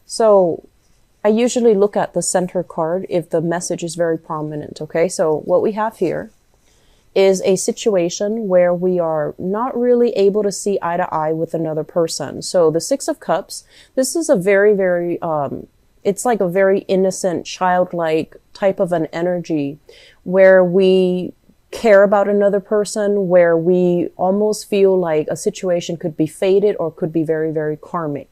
So I usually look at the center card if the message is very prominent. Okay, so what we have here is a situation where we are not really able to see eye to eye with another person. So the Six of Cups, this is a very, it's like a very innocent, childlike type of an energy where we care about another person, where we almost feel like a situation could be fated or could be very karmic.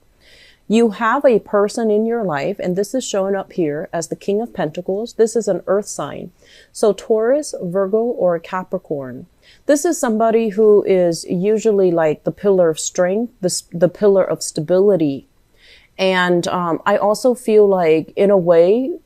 You have a person in your life, and this is showing up here as the King of Pentacles. This is an earth sign. So Taurus, Virgo, or Capricorn. This is somebody who is usually like the pillar of strength, the pillar of stability. And I also feel like, in a way,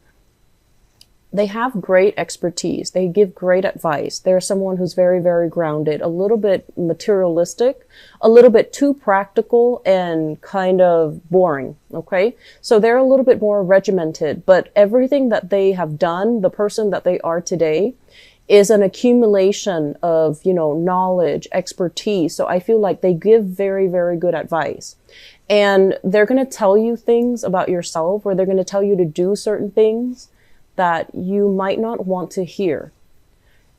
they have great expertise. They give great advice. They're someone who's very grounded, a little bit materialistic, a little bit too practical and kind of boring. Okay. So they're a little bit more regimented, but everything that they have done, the person that they are today, is an accumulation of, knowledge, expertise. So I feel like they give very good advice. And they're going to tell you things about yourself, or they're going to tell you to do certain things that you might not want to hear.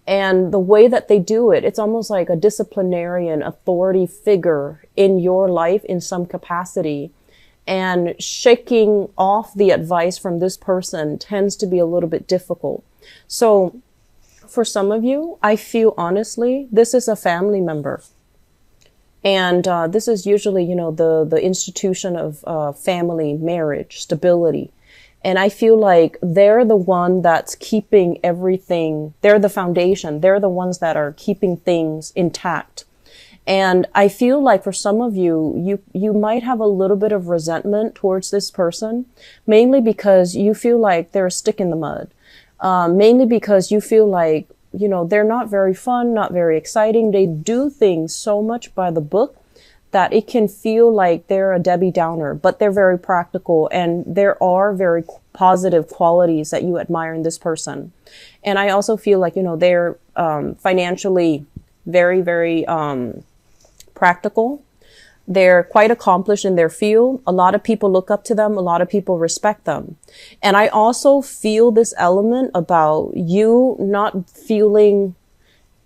And the way that they do it, it's almost like a disciplinarian authority figure in your life in some capacity. And shaking off the advice from this person tends to be a little bit difficult. So for some of you, I feel honestly, this is a family member. And this is usually, the institution of family, marriage, stability. And I feel like they're the one that's keeping everything. They're the foundation. They're the ones that are keeping things intact. And I feel like for some of you, you might have a little bit of resentment towards this person, mainly because you feel like they're a stick in the mud. Mainly because you feel like, they're not very fun, not very exciting. They do things so much by the book that it can feel like they're a Debbie Downer, but they're very practical, and there are very positive qualities that you admire in this person. And I also feel like, they're financially very practical. They're quite accomplished in their field. A lot of people look up to them. A lot of people respect them. And I also feel this element about you not feeling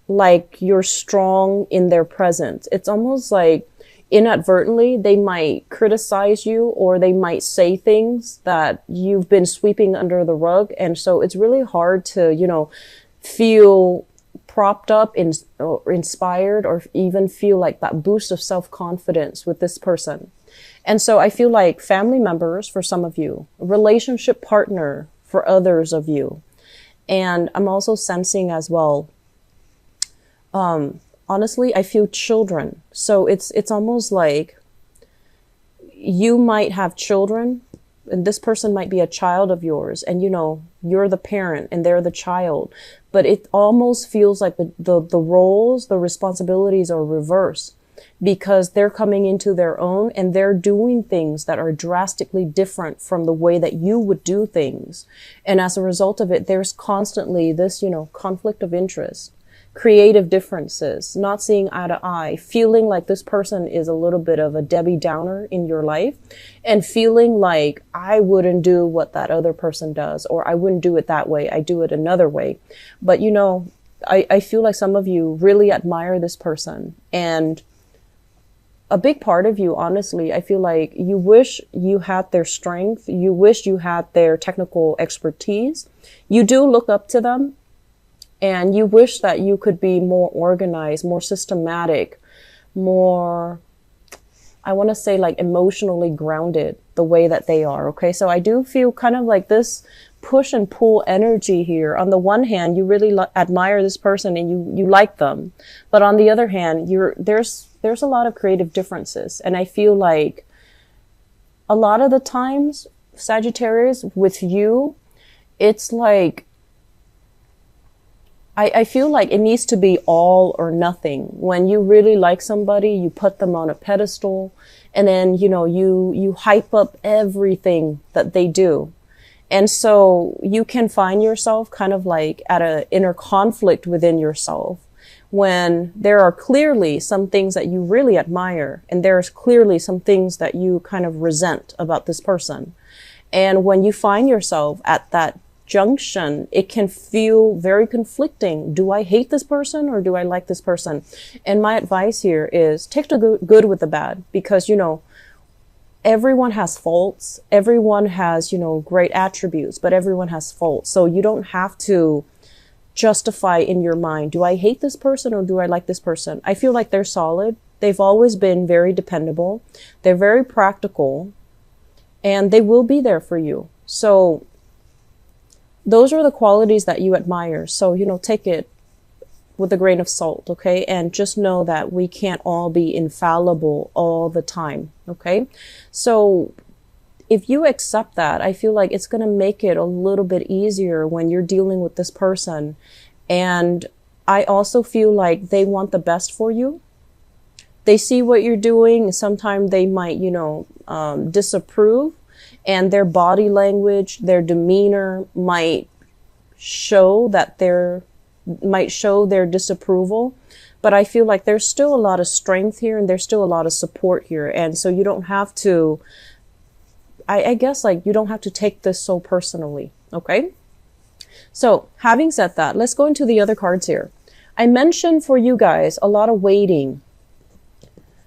like you're strong in their presence. It's almost like inadvertently, they might criticize you, or they might say things that you've been sweeping under the rug. And so it's really hard to, feel propped up or inspired, or even feel like that boost of self-confidence with this person. And so I feel like family members for some of you, relationship partner for others of you. And I'm also sensing as well, honestly, I feel children. So it's almost like you might have children, and this person might be a child of yours, and you're the parent and they're the child. But it almost feels like the roles, the responsibilities are reversed, because they're coming into their own and they're doing things that are drastically different from the way that you would do things. And as a result of it, there's constantly this, conflict of interest, creative differences, not seeing eye to eye, feeling like this person is a little bit of a Debbie Downer in your life, and feeling like I wouldn't do what that other person does, or I wouldn't do it that way, I do it another way. But I feel like some of you really admire this person, and a big part of you, honestly, I feel like you wish you had their strength, you wish you had their technical expertise. You do look up to them, and you wish that you could be more organized, more systematic, more, I want to say, like emotionally grounded the way that they are. Okay. So I do feel kind of like this push and pull energy here. On the one hand, you really admire this person and you like them. But on the other hand, there's a lot of creative differences. And I feel like a lot of the times, Sagittarius, with you, it's like, I feel like it needs to be all or nothing. When you really like somebody, you put them on a pedestal, and then, you hype up everything that they do. And so you can find yourself kind of like at an inner conflict within yourself, when there are clearly some things that you really admire, and there's clearly some things that you kind of resent about this person. And when you find yourself at that junction, it can feel very conflicting. Do I hate this person or do I like this person? And my advice here is take the good with the bad, because, you know, everyone has faults. Everyone has, you know, great attributes, but everyone has faults. So you don't have to justify in your mind, do I hate this person or do I like this person? I feel like they're solid. They've always been very dependable. They're very practical, and they will be there for you. So those are the qualities that you admire. So, you know, take it with a grain of salt, okay? And just know that we can't all be infallible all the time, okay? So if you accept that, I feel like it's going to make it a little bit easier when you're dealing with this person. And I also feel like they want the best for you. They see what you're doing. Sometimes they might, you know, disapprove, and their body language, their demeanor might show their disapproval. But I feel like there's still a lot of strength here, and there's still a lot of support here. And so you don't have to, I guess, like, you don't have to take this so personally, okay? So having said that, let's go into the other cards here. I mentioned for you guys a lot of waiting.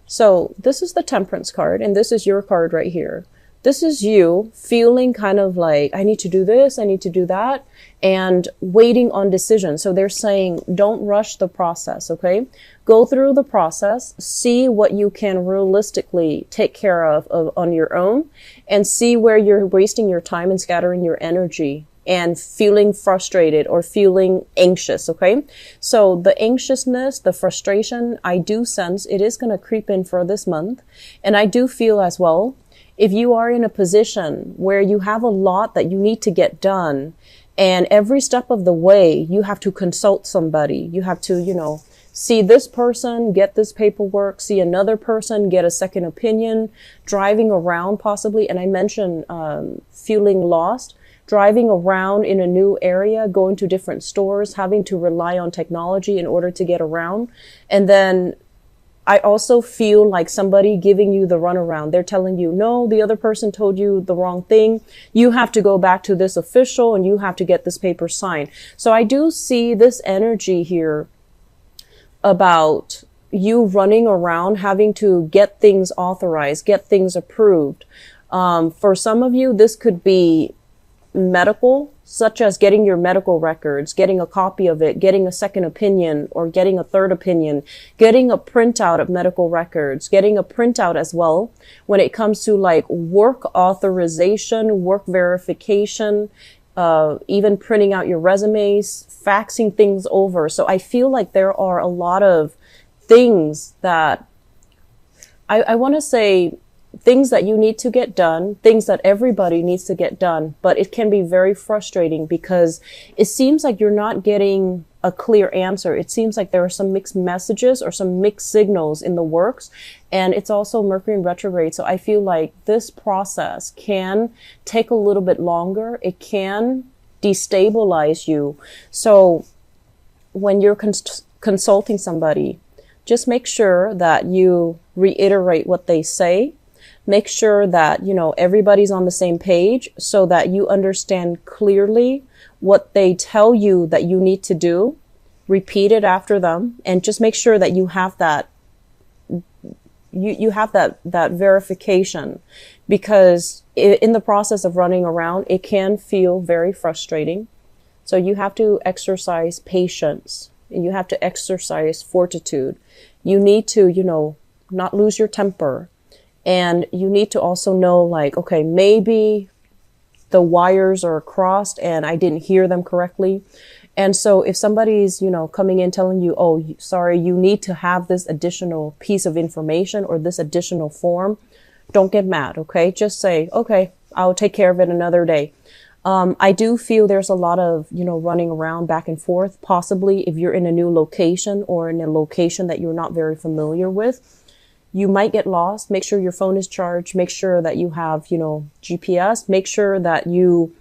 So this is the Temperance card, and this is your card right here. This is you feeling kind of like, I need to do this, I need to do that, and waiting on decision. So they're saying, don't rush the process, okay? Go through the process, see what you can realistically take care of on your own, and see where you're wasting your time and scattering your energy and feeling frustrated or feeling anxious, okay? So the anxiousness, the frustration, I do sense it is going to creep in for this month. And I do feel as well, if you are in a position where you have a lot that you need to get done, and every step of the way you have to consult somebody, you have to, you know, see this person, get this paperwork, see another person, get a second opinion, driving around possibly. And I mentioned feeling lost, driving around in a new area, going to different stores, having to rely on technology in order to get around. And then I also feel like somebody giving you the runaround. They're telling you, no, the other person told you the wrong thing. You have to go back to this official and you have to get this paper signed. So I do see this energy here about you running around, having to get things authorized, get things approved. For some of you, this could be medical, such as getting your medical records, getting a copy of it, getting a second opinion or getting a third opinion, getting a printout of medical records, getting a printout as well when it comes to like work authorization, work verification, even printing out your resumes, faxing things over. So I feel like there are a lot of things that I want to say, things that you need to get done, things that everybody needs to get done, but it can be very frustrating because it seems like you're not getting a clear answer. It seems like there are some mixed messages or some mixed signals in the works, and it's also Mercury in retrograde. So I feel like this process can take a little bit longer. It can destabilize you. So when you're consulting somebody, just make sure that you reiterate what they say. Make sure that, you know, everybody's on the same page so that you understand clearly what they tell you that you need to do. Repeat it after them, and just make sure that you have that, you have that verification, because in the process of running around, it can feel very frustrating. So you have to exercise patience. You have to exercise fortitude. You need to, you know, not lose your temper. And you need to also know, like, okay, maybe the wires are crossed and I didn't hear them correctly. And so if somebody's, you know, coming in telling you, oh, sorry, you need to have this additional piece of information or this additional form, don't get mad, okay? Just say, okay, I'll take care of it another day. I do feel there's a lot of, you know, running around back and forth, possibly if you're in a new location or in a location that you're not very familiar with. You might get lost. Make sure your phone is charged. Make sure that you have, you know, GPS. Make sure that you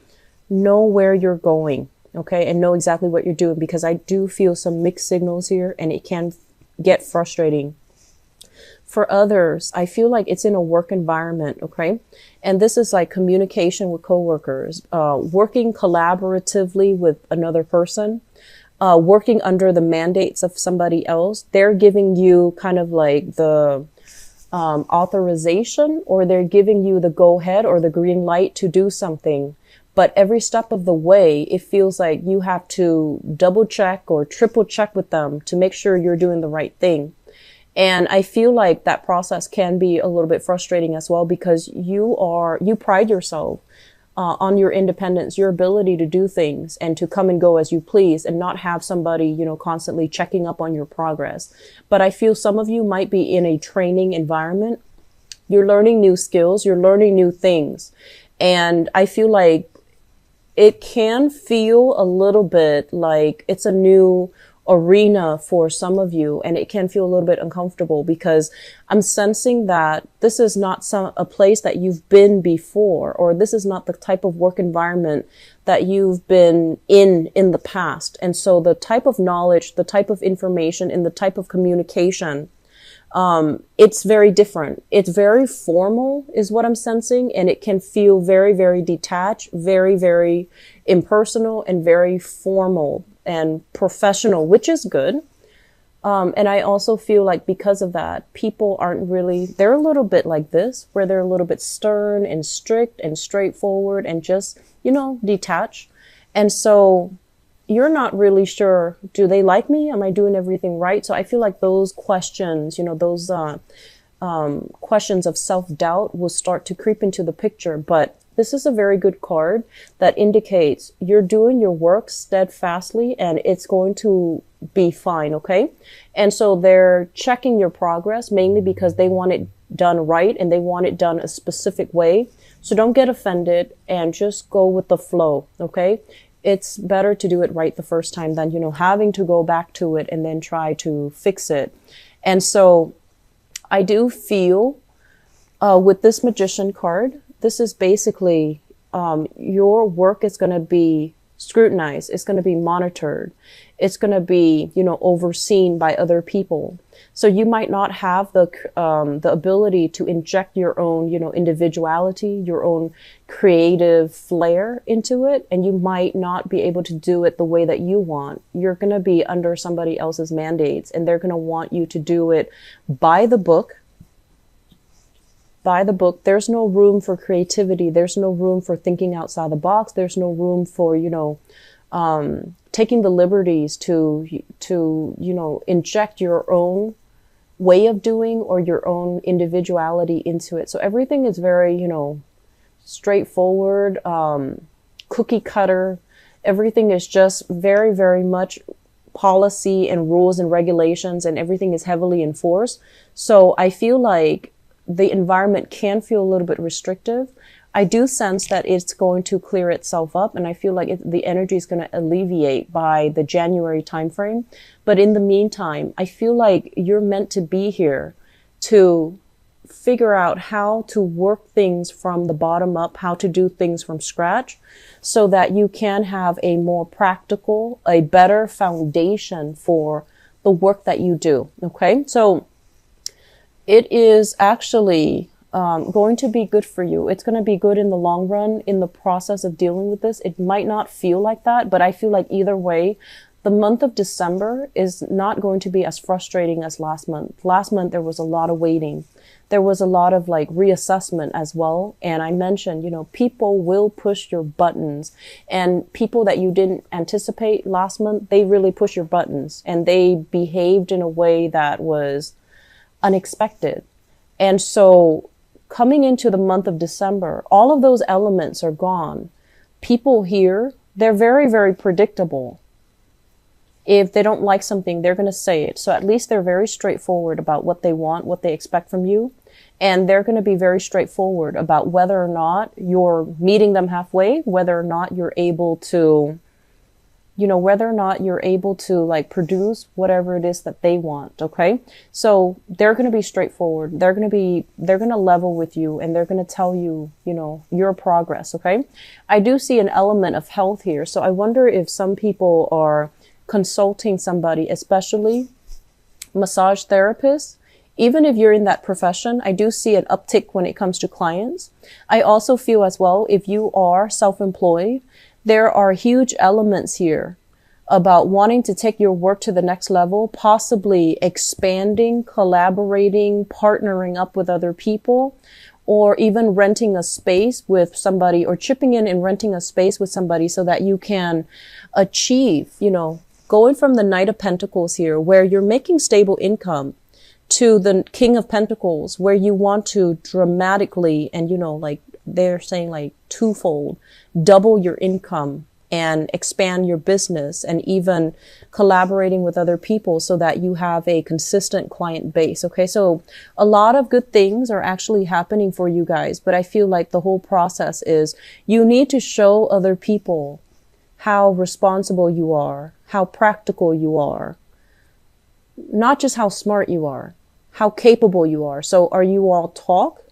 know where you're going. okay, and know exactly what you're doing, because I do feel some mixed signals here and it can get frustrating. For others, I feel like it's in a work environment, okay? And this is like communication with coworkers, working collaboratively with another person, working under the mandates of somebody else. They're giving you kind of like the authorization, or they're giving you the go ahead or the green light to do something. But every step of the way, it feels like you have to double check or triple check with them to make sure you're doing the right thing. And I feel like that process can be a little bit frustrating as well, because you pride yourself on your independence, your ability to do things and to come and go as you please and not have somebody, you know, constantly checking up on your progress. But I feel some of you might be in a training environment. You're learning new skills, you're learning new things. And I feel like it can feel a little bit like it's a new arena for some of you, and it can feel a little bit uncomfortable, because I'm sensing that this is not a place that you've been before, or this is not the type of work environment that you've been in the past. And so the type of knowledge, the type of information, and the type of communication, it's very different. It's very formal is what I'm sensing, and it can feel very, very detached, very, very impersonal, and very formal and professional, which is good. And I also feel like because of that, people aren't really, they're a little bit like this, where they're a little bit stern and strict and straightforward and just, you know, detached. And so you're not really sure, do they like me? Am I doing everything right? So I feel like those questions, you know, those questions of self-doubt will start to creep into the picture. But this is a very good card that indicates you're doing your work steadfastly and it's going to be fine, okay? And so they're checking your progress mainly because they want it done right and they want it done a specific way. So don't get offended and just go with the flow, okay? It's better to do it right the first time than, you know, having to go back to it and then try to fix it. And so I do feel with this Magician card, this is basically your work is going to be scrutinized. It's going to be monitored. It's going to be, you know, overseen by other people. So you might not have the ability to inject your own, you know, individuality, your own creative flair into it. And you might not be able to do it the way that you want. You're going to be under somebody else's mandates and they're going to want you to do it by the book. By the book. There's no room for creativity. There's no room for thinking outside the box. There's no room for, you know, taking the liberties to, you know, inject your own way of doing or your own individuality into it. So everything is very, you know, straightforward, cookie cutter. Everything is just very, very much policy and rules and regulations, and everything is heavily enforced. So I feel like the environment can feel a little bit restrictive. I do sense that it's going to clear itself up, and I feel like the energy is going to alleviate by the January timeframe. But in the meantime, I feel like you're meant to be here to figure out how to work things from the bottom up, how to do things from scratch, so that you can have a more practical, a better foundation for the work that you do. Okay, so it is actually going to be good for you. It's going to be good in the long run in the process of dealing with this. It might not feel like that, but I feel like either way, the month of December is not going to be as frustrating as last month. Last month, there was a lot of waiting. There was a lot of like reassessment as well. And I mentioned, you know, people will push your buttons, and people that you didn't anticipate last month, they really push your buttons and they behaved in a way that was unexpected. And so coming into the month of December, all of those elements are gone. People here, they're very, very predictable. If they don't like something, they're going to say it. So at least they're very straightforward about what they want, what they expect from you. And they're going to be very straightforward about whether or not you're meeting them halfway, whether or not you're able to you know, whether or not you're able to like produce whatever it is that they want. Okay. So they're going to be straightforward. They're going to level with you, and they're going to tell you, you know, your progress. Okay. I do see an element of health here. So I wonder if some people are consulting somebody, especially massage therapists. Even if you're in that profession, I do see an uptick when it comes to clients. I also feel as well, if you are self-employed, there are huge elements here about wanting to take your work to the next level, possibly expanding, collaborating, partnering up with other people, or even renting a space with somebody, or chipping in and renting a space with somebody so that you can achieve, you know, going from the Knight of Pentacles here, where you're making stable income, to the King of Pentacles, where you want to dramatically, and you know, like they're saying like twofold, double your income and expand your business, and even collaborating with other people so that you have a consistent client base. Okay. So a lot of good things are actually happening for you guys, but I feel like the whole process is you need to show other people how responsible you are, how practical you are, not just how smart you are, how capable you are. So are you all talk,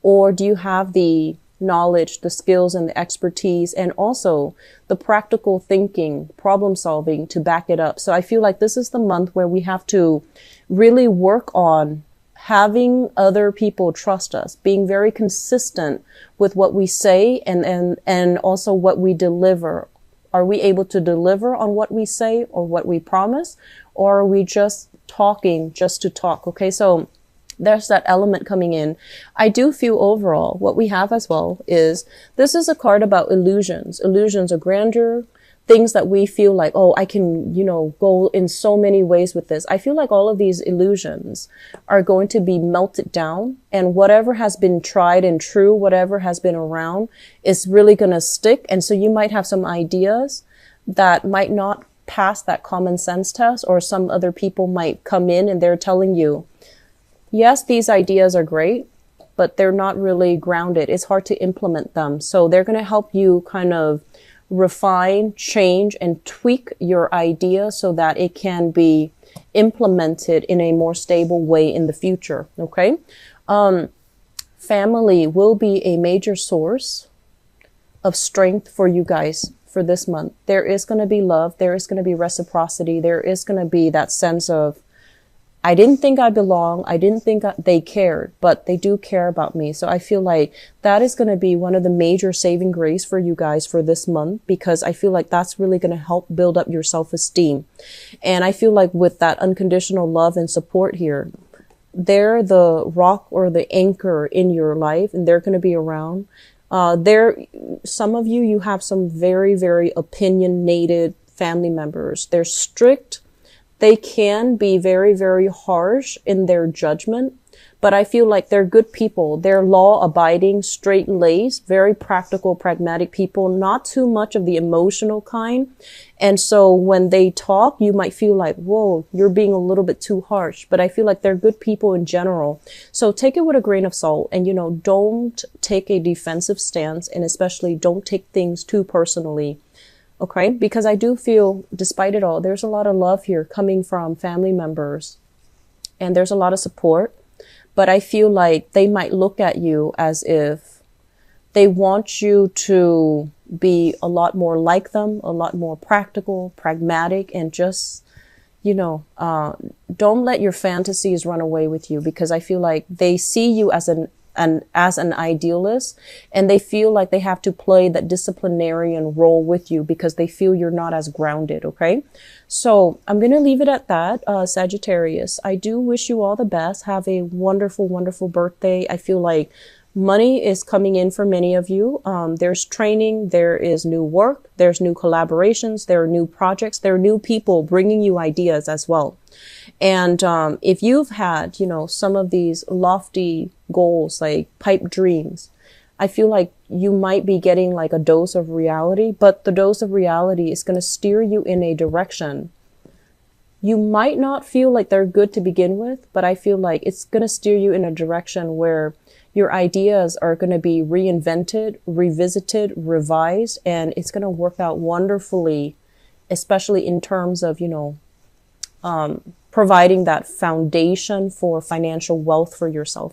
or do you have the knowledge, the skills, and the expertise, and also the practical thinking, problem solving to back it up? So I feel like this is the month where we have to really work on having other people trust us, being very consistent with what we say, and also what we deliver. Are we able to deliver on what we say or what we promise? Or are we just talking just to talk? Okay, so there's that element coming in. I do feel overall what we have as well is this is a card about illusions. Illusions of grandeur, things that we feel like, oh, I can, you know, go in so many ways with this. I feel like all of these illusions are going to be melted down, and whatever has been tried and true, whatever has been around is really going to stick. And so you might have some ideas that might not pass that common sense test, or some other people might come in and they're telling you, yes, these ideas are great, but they're not really grounded. It's hard to implement them. So they're going to help you kind of refine, change, and tweak your idea so that it can be implemented in a more stable way in the future. Okay. Family will be a major source of strength for you guys for this month. There is going to be love. There is going to be reciprocity. There is going to be that sense of, I didn't think I belong. I didn't think they cared, but they do care about me. So I feel like that is going to be one of the major saving grace for you guys for this month, because I feel like that's really going to help build up your self-esteem. And I feel like with that unconditional love and support here, they're the rock or the anchor in your life, and they're going to be around. Some of you have some very, very opinionated family members. They're strict. They can be very, very harsh in their judgment, but I feel like they're good people. They're law-abiding, straight-laced, very practical, pragmatic people, not too much of the emotional kind. And so when they talk, you might feel like, whoa, you're being a little bit too harsh. But I feel like they're good people in general. So take it with a grain of salt, and, you know, don't take a defensive stance, and especially don't take things too personally. Okay, because I do feel, despite it all, there's a lot of love here coming from family members, and there's a lot of support, but I feel like they might look at you as if they want you to be a lot more like them, a lot more practical, pragmatic, and just, you know, don't let your fantasies run away with you, because I feel like they see you as an idealist, and they feel like they have to play that disciplinarian role with you because they feel you're not as grounded. Okay. So I'm going to leave it at that. Sagittarius, I do wish you all the best. Have a wonderful, wonderful birthday. I feel like money is coming in for many of you. There's training, there is new work, there's new collaborations, there are new projects, there are new people bringing you ideas as well. And if you've had, you know, some of these lofty goals, like pipe dreams, I feel like you might be getting like a dose of reality, but the dose of reality is going to steer you in a direction. You might not feel like they're good to begin with, but I feel like it's going to steer you in a direction where your ideas are going to be reinvented, revisited, revised, and it's going to work out wonderfully especially in terms of, providing that foundation for financial wealth for yourself.